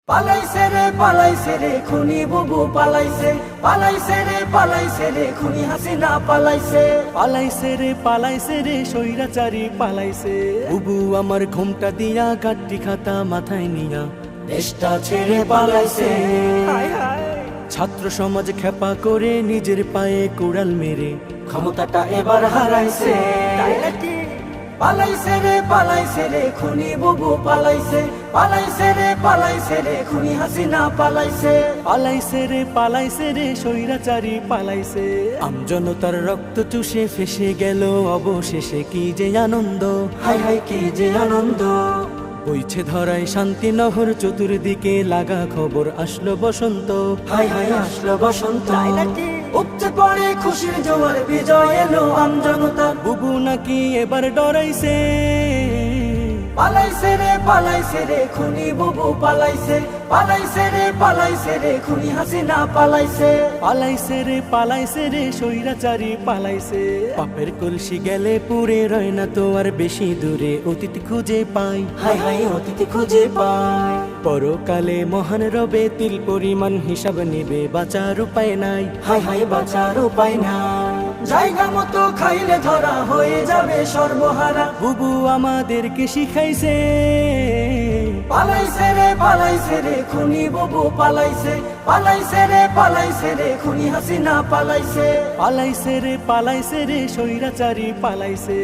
পালাইছে রে খুনি বুবু পালাইছে, পালাইছে রে খুনি হাসিনা পালাইছে, পালাইছে রে স্বৈরাচারী পালাইছে। বুবু আমার ঘুমটা দিয়া গাড্ডি খাতা মাথায় নিয়া দেশটা ছেড়ে পালাইছে। ছাত্র সমাজ খেপা করে নিজের পায়ে কুড়াল মেরে ক্ষমতাটা এবার হারাইছে। পালাইছে রে খুনি বুবু পালাইছে, পালাইছে রে খুনি হাসিনা পালাইছে, পালাইছে রে স্বৈরাচারী পালাইছে। আমজনতার রক্ত চুষে ফেসে গেল অবশেষে কি যে আনন্দ, হাই হাই কি যে আনন্দ। বইছে ধরায় শান্তি নহর চতুর্দিকে লাগা খবর আসলো বসন্ত, হাই হাই আসলো বসন্ত। উপচে পড়ে খুশির জোয়ার বিজয় এলো আমজনতার। বুবু নাকি এবার ডরাইছে। পালাইছে রে খুনি বুবু পালাইছে, পালাইছে রে খুনি হাসিনা পালাইছে, পালাইছে রে স্বৈরাচারী পালাইছে। পাপের কলসি গেলে পুরে রয় না তো আর বেশি দূরে অতীত খুঁজে পাই, হাই হাই অতীত খুঁজে পাই। পরকালে মহান রবে তিল পরিমাণ হিসাব নেবে, বাঁচার উপায় নাই, হাই হাই বাঁচার উপায় নাই। জায়গা মতো খাইলে ধরা হয়ে যাবে সর্বহারা। বুবু আমাদেরকে শিখাইছে। পালাইছে রে খুনি বুবু পালাইছে, পালাইছে রে খুনি হাসিনা পালাইছে, পালাইছে রে স্বৈরাচারী পালাইছে।